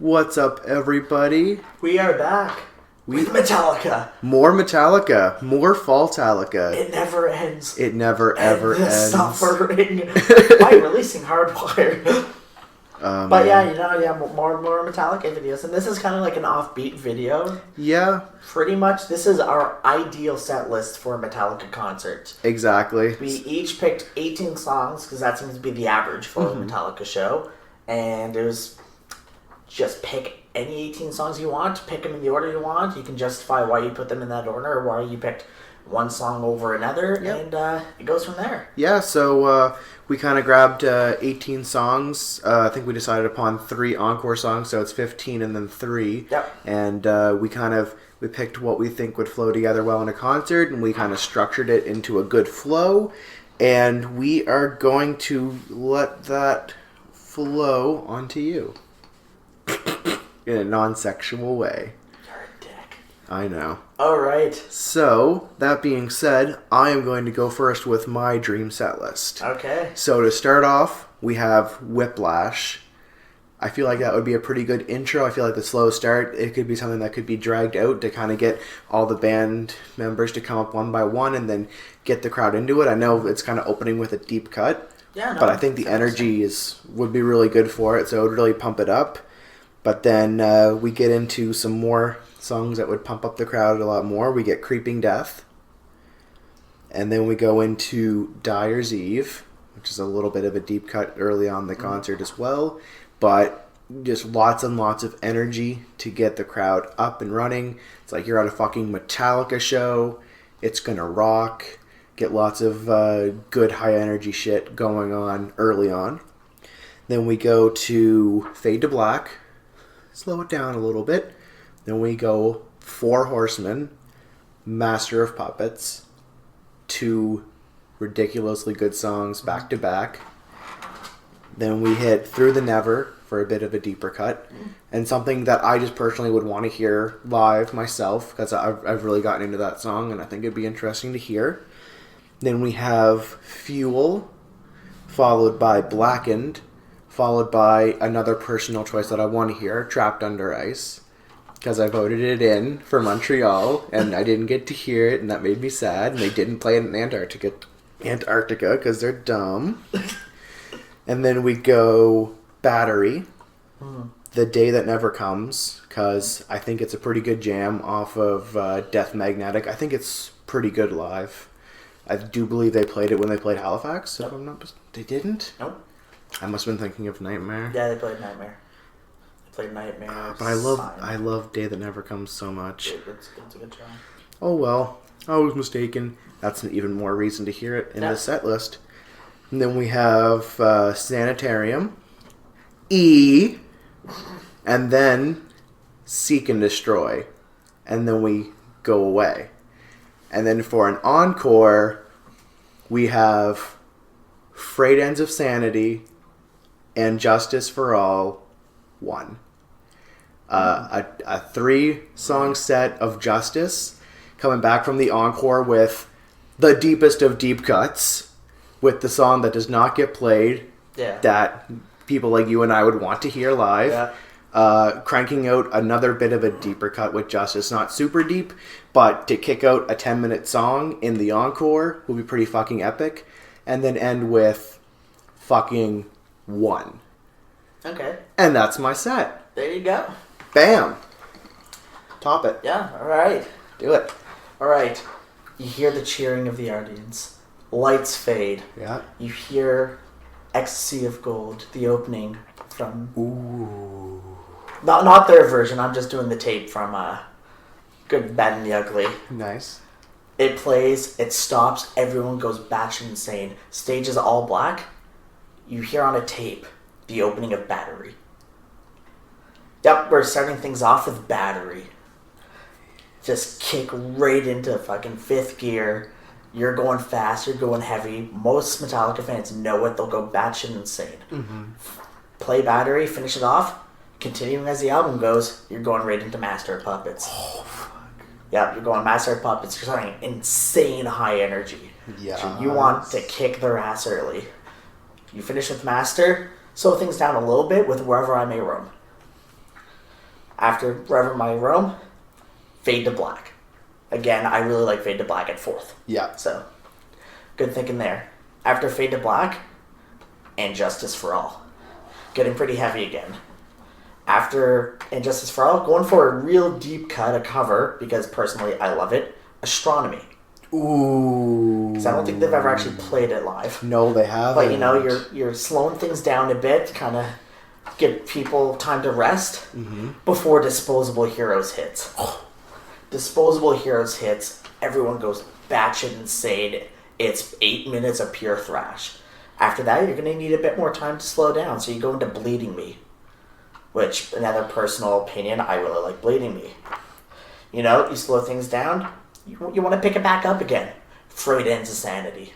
What's up, everybody? We are back with Metallica. More Metallica. More Falltallica. It never ends. It never, ever the ends. Suffering by releasing Hardwired. But more Metallica videos. And this is kind of like an offbeat video. Yeah. Pretty much, this is our ideal set list for a Metallica concert. Exactly. We each picked 18 songs, because that seems to be the average for a Metallica show. And it was just pick any 18 songs you want, pick them in the order you want. You can justify why you put them in that order or why you picked one song over another, and it goes from there. Yeah, so we kind of grabbed 18 songs. I think we decided upon 3 Encore songs, so it's 15 and then 3. Yep. And we picked what we think would flow together well in a concert, and we kind of structured it into a good flow. And we are going to let that flow onto you. In a non-sexual way. You're a dick. I know. Alright. So, that being said, I am going to go first with my dream set list. Okay. So to start off, we have Whiplash. I feel like that would be a pretty good intro. I feel like the slow start, it could be something that could be dragged out to kind of get all the band members to come up one by one and then get the crowd into it. I know it's kind of opening with a deep cut. Yeah, no, but I think the energy would be really good for it, so it would really pump it up. But then we get into some more songs that would pump up the crowd a lot more. We get Creeping Death. And then we go into Dyer's Eve, which is a little bit of a deep cut early on in the concert as well. But just lots and lots of energy to get the crowd up and running. It's like you're at a fucking Metallica show. It's going to rock. Get lots of good high energy shit going on early on. Then we go to Fade to Black. Slow it down a little bit. Then we go Four Horsemen, Master of Puppets, 2 ridiculously good songs back to back. Then we hit Through the Never for a bit of a deeper cut. And something that I just personally would want to hear live myself, because I've really gotten into that song and I think it'd be interesting to hear. Then we have Fuel, followed by Blackened, followed by another personal choice that I want to hear, Trapped Under Ice, because I voted it in for Montreal, and I didn't get to hear it, and that made me sad, and they didn't play it in Antarctica, because they're dumb. And then we go Battery, The Day That Never Comes, because I think it's a pretty good jam off of Death Magnetic. I think it's pretty good live. I do believe they played it when they played Halifax, if I'm not... They didn't? Nope. I must have been thinking of Nightmare. Yeah, they played Nightmare. But I love Day That Never Comes so much. It's a good job. Oh well, I was mistaken. That's an even more reason to hear it in the set list. And then we have Sanitarium, E, and then Seek and Destroy. And then we go away. And then for an encore, we have Frayed Ends of Sanity and Justice for All 1. A 3-song set of Justice, coming back from the encore with the deepest of deep cuts, with the song that does not get played, that people like you and I would want to hear live. Cranking out another bit of a deeper cut with Justice. Not super deep, but to kick out a 10-minute song in the encore will be pretty fucking epic. And then end with fucking 1. Okay. And that's my set. There you go. Bam. Top it. Yeah, alright. Do it. Alright. You hear the cheering of the audience. Lights fade. Yeah. You hear Ecstasy of Gold, the opening from... Ooh. Not their version, I'm just doing the tape from Good, Bad, and the Ugly. Nice. It plays, it stops, everyone goes batshit insane. Stage is all black. You hear on a tape the opening of Battery. Yep, we're starting things off with Battery. Just kick right into fucking 5th gear. You're going fast, you're going heavy. Most Metallica fans know it, they'll go batshit insane. Play Battery, finish it off. Continuing as the album goes, you're going right into Master of Puppets. Oh, fuck. Yep, you're going Master of Puppets. You're starting insane high energy. Yeah. So you want to kick their ass early. You finish with Master, slow things down a little bit with Wherever I May Roam. After Wherever My Roam, Fade to Black. Again, I really like Fade to Black at 4th. Yeah. So, good thinking there. After Fade to Black, And Justice for All. Getting pretty heavy again. After And Justice for All, going for a real deep cut, a cover, because personally I love it, Astronomy. Ooh. Because I don't think they've ever actually played it live. No, they haven't. But, you know, you're slowing things down a bit, kind of give people time to rest before Disposable Heroes hits. Disposable Heroes hits, everyone goes batshit insane. It's 8 minutes of pure thrash. After that, you're going to need a bit more time to slow down, so you go into Bleeding Me. Which, another personal opinion, I really like Bleeding Me. You know, you slow things down, you want to pick it back up again. Frayed Ends of Sanity.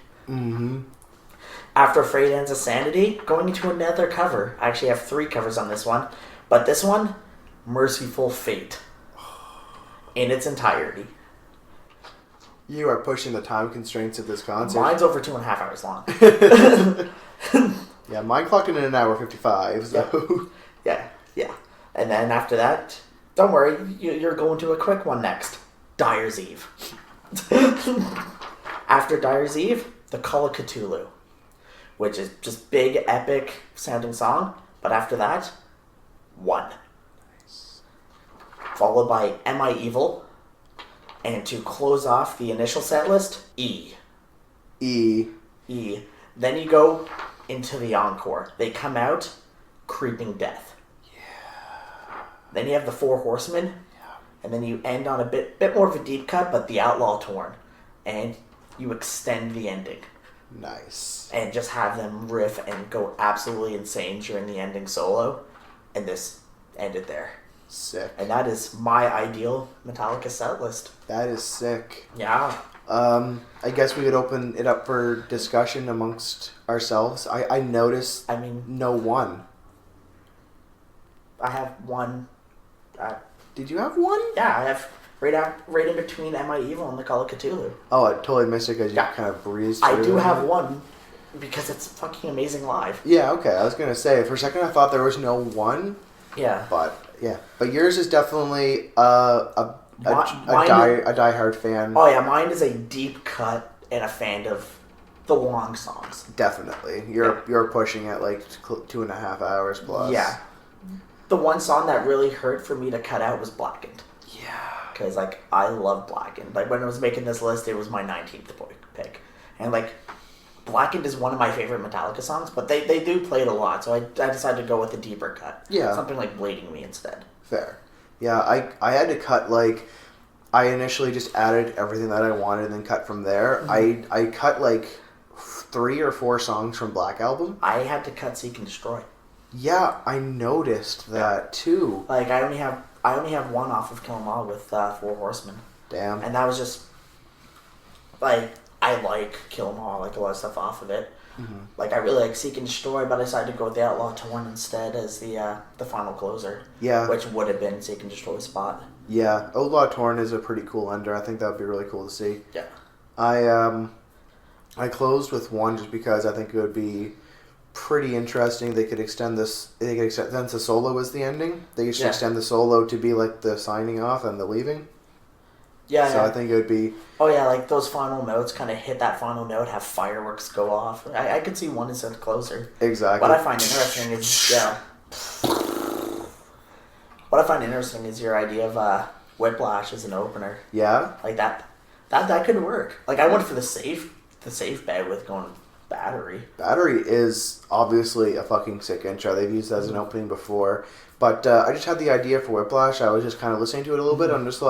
After Frayed Ends of Sanity, going into another cover. I actually have 3 covers on this one. But this one, Merciful Fate. In its entirety. You are pushing the time constraints of this concert. Mine's over 2.5 hours long. Yeah, mine clocked in an hour 55, so... Yeah. And then after that, don't worry, you're going to a quick one next. Dyer's Eve. After Dyer's Eve, The Call of Cthulhu. Which is just big, epic sounding song. But after that, One. Nice. Followed by Am I Evil? And to close off the initial set list, E. Then you go into the Encore. They come out, Creeping Death. Then you have the Four Horsemen, and then you end on a bit more of a deep cut, but the Outlaw Torn, and you extend the ending. Nice. And just have them riff and go absolutely insane during the ending solo, and this ended there. Sick. And that is my ideal Metallica set list. That is sick. Yeah. I guess we could open it up for discussion amongst ourselves. I noticed. No one. I have one. Did you have one? Yeah, I have right in between Am I Evil and The Call of Cthulhu. Oh, I totally missed it because you kind of breezed through I do it. have one because it's fucking amazing live. Yeah, okay. I was going to say, for a second I thought there was no one. Yeah. But yours is definitely a diehard fan. Oh yeah, mine is a deep cut and a fan of the long songs. Definitely. You're pushing it like 2.5 hours plus. Yeah. The one song that really hurt for me to cut out was Blackened. Yeah. Because, I love Blackened. When I was making this list, it was my 19th pick. And, Blackened is one of my favorite Metallica songs, but they do play it a lot, so I decided to go with a deeper cut. Yeah. Something like Bleeding Me instead. Fair. Yeah, I had to cut, I initially just added everything that I wanted and then cut from there. Mm-hmm. I cut, 3 or 4 songs from Black Album. I had to cut Seek and Destroy. Yeah, I noticed that too. I only have one off of Kill 'Em All with Four Horsemen. Damn. And that was just I like Kill 'Em All, a lot of stuff off of it. Mm-hmm. I really like Seek and Destroy, but I decided to go with the Outlaw Torn instead as the final closer. Yeah. Which would have been Seek and Destroy's spot. Yeah, Outlaw Torn is a pretty cool ender. I think that would be really cool to see. Yeah. I closed with one just because I think it would be pretty interesting. They could extend this. They could extend since the solo is the ending. They should extend the solo to be the signing off and the leaving. Yeah. So I think it would be. Oh yeah, those final notes kind of hit that final note, have fireworks go off. I could see one instead of closer. Exactly. What I find interesting is What I find interesting is your idea of Whiplash as an opener. Yeah. That could work. I went for the safe bet with going Battery. Battery is obviously a fucking sick intro. They've used it as an opening before. But I just had the idea for Whiplash. I was just kind of listening to it a little bit. I'm just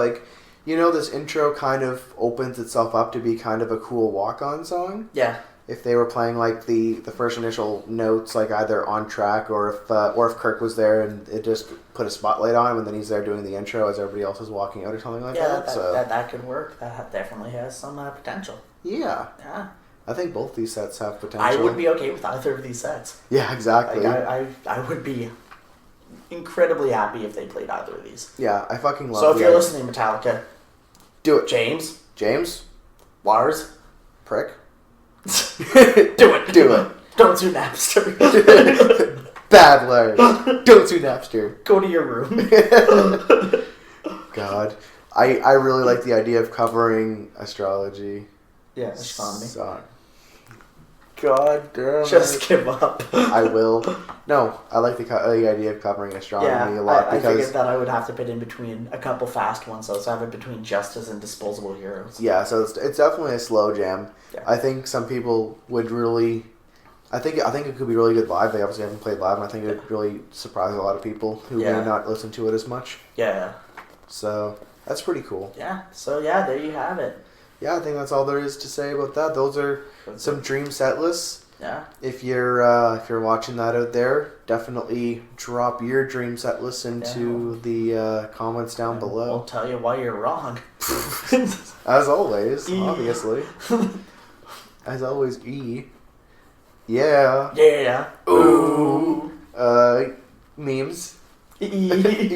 this intro kind of opens itself up to be kind of a cool walk-on song. Yeah. If they were playing the first initial notes either on track or if Kirk was there and it just put a spotlight on him and then he's there doing the intro as everybody else is walking out or something like that. That could work. That definitely has some potential. Yeah. Yeah. I think both these sets have potential. I would be okay with either of these sets. Yeah, exactly. I would be incredibly happy if they played either of these. Yeah, I fucking love it. So if you're listening, Metallica, do it. James? Lars? Prick? Do it. Do it. Don't sue Napster. Bad Larry. Don't sue Napster. Go to your room. God. I really like the idea of covering astrology. Yeah, astronomy. Son. God damn Just it. give up. I will. No, I like the idea of covering astronomy a lot I because... figured that I would have to fit in between a couple fast ones, so I have it between Justice and Disposable Heroes. Yeah, so it's definitely a slow jam. Yeah. I think some people would really... I think it could be really good live. They obviously haven't played live, and I think it would really surprise a lot of people who may not listen to it as much. Yeah. So, that's pretty cool. Yeah, so yeah, there you have it. Yeah, I think that's all there is to say about that. Those are some dream set lists. Yeah. If you're watching that out there, definitely drop your dream set list into the comments down below. We'll tell you why you're wrong. As always, obviously. As always, E. Yeah. Yeah. Ooh. Memes. E.